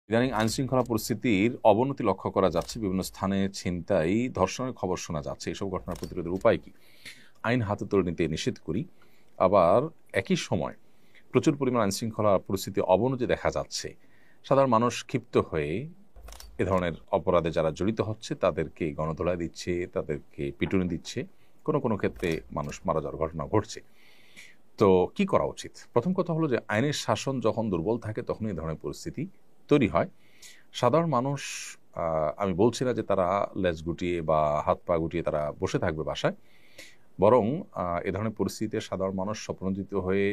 ইদানিং আইনশৃঙ্খলা পরিস্থিতির অবনতি লক্ষ্য করা যাচ্ছে। বিভিন্ন স্থানে ছিনতাই, ধর্ষণের খবর শোনা যাচ্ছে। এসব ঘটনার প্রতিরোধের উপায় কি? আইন হাতে তুলে নিতে নিষেধ করি, আবার একই সময় প্রচুর পরিমাণ আইনশৃঙ্খলা পরিস্থিতি অবনতি দেখা যাচ্ছে। সাধারণ মানুষ ক্ষিপ্ত হয়ে এ ধরনের অপরাধে যারা জড়িত হচ্ছে তাদেরকে গণধোলাই দিচ্ছে, তাদেরকে পিটুনি দিচ্ছে। কোনো কোনো ক্ষেত্রে মানুষ মারা যাওয়ার ঘটনা ঘটছে। তো কি করা উচিত? প্রথম কথা হলো যে আইনের শাসন যখন দুর্বল থাকে তখনই এ ধরনের পরিস্থিতি তৈরি হয়। সাধারণ মানুষ, আমি বলছি না যে তারা লেজ গুটিয়ে বা হাত পা গুটিয়ে তারা বসে থাকবে বাসায়। বরং এ ধরনের পরিস্থিতিতে সাধারণ মানুষ স্বপ্নজিত হয়ে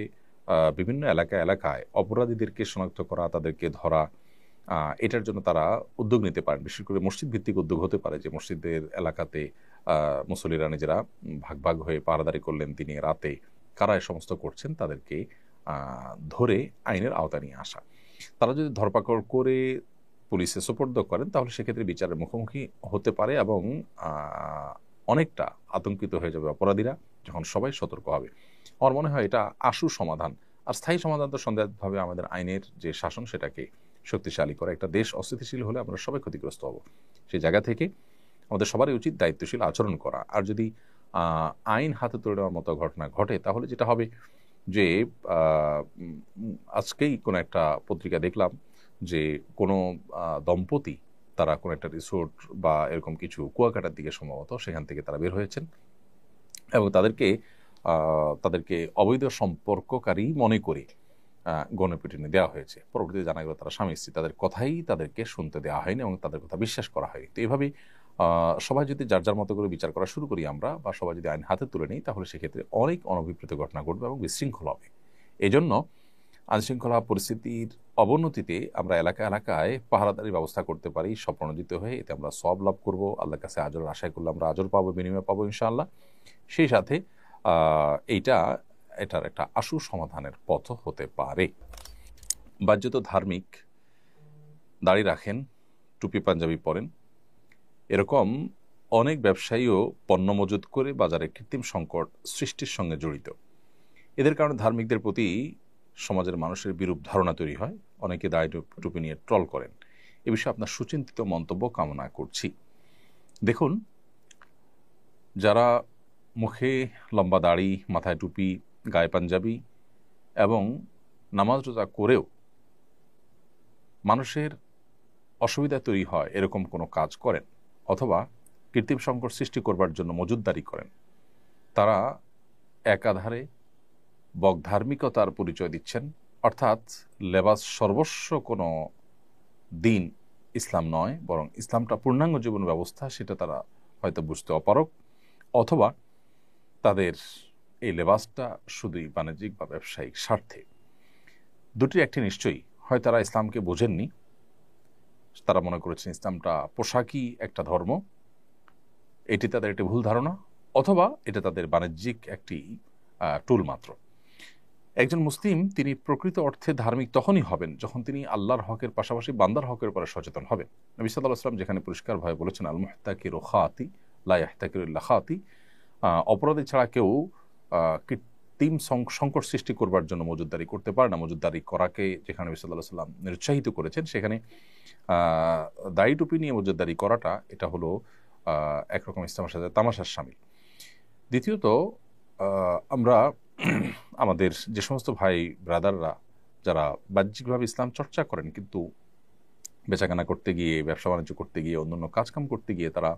বিভিন্ন এলাকায় অপরাধীদেরকে শনাক্ত করা, তাদেরকে ধরা, এটার জন্য তারা উদ্যোগ নিতে পারেন। বিশেষ করে মসজিদ ভিত্তিক উদ্যোগ হতে পারে যে মসজিদের এলাকাতে মুসল্লিরা নিজেরা ভাগ হয়ে পাহারাদারি করলেন দিনে রাতে। কারা এ সমস্ত করছেন তাদেরকে ধরে আইনের আওতায় নিয়ে আসা। তারা যদি ধরপাকড় করে পুলিশে সোপর্দ করেন তাহলে সেক্ষেত্রে বিচারের মুখোমুখি হতে পারে এবং অনেকটা আতঙ্কিত হয়ে যাবে অপরাধীরা যখন সবাই সতর্ক হবে। আমার মনে হয় এটা আশু সমাধান। আর স্থায়ী সমাধান তো সন্দেহভাবে আমাদের আইনের যে শাসন সেটাকে শক্তিশালী করা। একটা দেশ অস্থিতিশীল হলে আমরা সবাই ক্ষতিগ্রস্ত হব। সেই জায়গা থেকে আমাদের সবারই উচিত দায়িত্বশীল আচরণ করা। আর যদি আইন হাতে তুলে নেওয়ার মতো ঘটনা ঘটে তাহলে যেটা হবে যে আজকেই কোনো একটা পত্রিকা দেখলাম যে কোনো দম্পতি তারা কোনো একটা রিসোর্ট বা এরকম কিছু কুয়াকাটার দিকে সম্ভবত সেখান থেকে তারা বের হয়েছেন এবং তাদেরকে অবৈধ সম্পর্ককারী মনে করে গণপিটুনি দেওয়া হয়েছে। পরবর্তীতে জানা গেল তারা স্বামী স্ত্রী, তাদের কথাই তাদেরকে শুনতে দেওয়া হয়নি এবং তাদের কথা বিশ্বাস করা হয়নি। তো এভাবে সবাই যদি যার যার মতো করে বিচার করা শুরু করি আমরা, বা সবাই যদি আইন হাতে তুলে নিই তাহলে সেক্ষেত্রে অনেক অনভিপ্রেত ঘটনা ঘটবে এবং বিশৃঙ্খল হবে। এজন্য আইনশৃঙ্খলা পরিস্থিতির অবনতিতে আমরা এলাকায় পাহারাদারির ব্যবস্থা করতে পারি স্বপ্রণোদিত হয়ে। এতে আমরা সওয়াব লাভ করবো, আল্লাহর কাছে আজরের আশায় করলে আমরা আজর পাবো, বিনিময় পাবো ইনশাআল্লাহ। সেই সাথে এটার একটা আশু সমাধানের পথ হতে পারে। বাহ্যত ধার্মিক, দাড়ি রাখেন, টুপি পাঞ্জাবি পরেন, এরকম অনেক ব্যবসায়ীও পণ্য মজুত করে বাজারে কৃত্রিম সংকট সৃষ্টির সঙ্গে জড়িত। এদের কারণে ধার্মিকদের প্রতি সমাজের মানুষের বিরূপ ধারণা তৈরি হয়। অনেকে দাড়ি টুপি নিয়ে ট্রল করেন। এ বিষয়ে আপনার সুচিন্তিত মন্তব্য কামনা করছি। দেখুন, যারা মুখে লম্বা দাড়ি, মাথায় টুপি, গায়ে পাঞ্জাবি এবং নামাজ রোজা করেও মানুষের অসুবিধা তৈরি হয় এরকম কোনো কাজ করেন অথবা কৃত্রিম সংকট সৃষ্টি করবার জন্য মজুতদারি করেন, তারা একাধারে বগধার্মিকতার পরিচয় দিচ্ছেন। অর্থাৎ লেবাস সর্বস্ব কোনো দিন ইসলাম নয়, বরং ইসলামটা পূর্ণাঙ্গ জীবন ব্যবস্থা, সেটা তারা হয়তো বুঝতে অপারগ, অথবা তাদের এই লেবাসটা শুধুই বাণিজ্যিক বা ব্যবসায়িক স্বার্থে। দুটির একটি নিশ্চয়ই, হয় তারা ইসলামকে বোঝেননি, তারা মনে করেছেন ইসলামটা পোশাকই একটা ধর্ম, এটি তাদের একটি ভুল ধারণা, অথবা এটা তাদের বাণিজ্যিক একটি টুল মাত্র। একজন মুসলিম তিনি প্রকৃত অর্থে ধার্মিক তখনই হবেন যখন তিনি আল্লাহর হকের পাশাপাশি বান্দার হকের উপরে সচেতন হবেন। নবী সাল্লাল্লাহু আলাইহি ওয়াসাল্লাম যেখানে পরিষ্কারভাবে বলেছেন, আল মুহতাকিরু খাতি লা ইয়াহতাকিরু ইল্লা খাতি, অপরাধী ছাড়া কেউ কৃত্রিম সংকট সৃষ্টি করবার জন্য মজুতদারি করতে পারে না। মজুতদারি করাকে যেখানে নবী সাল্লাল্লাহু আলাইহি ওয়াসাল্লাম নিরুৎসাহিত করেছেন, সেখানে দাড়ি টুপি নিয়ে মজুতদারি করাটা এটা হলো একরকম ইসলামের সাথে তামাশার শামিল। দ্বিতীয়ত, আমরা আমাদের যে সমস্ত ভাই ব্রাদাররা যারা বাহ্যিকভাবে ইসলাম চর্চা করেন কিন্তু বেচাকেনা করতে গিয়ে, ব্যবসা বাণিজ্য করতে গিয়ে, অন্যান্য কাজকাম করতে গিয়ে তারা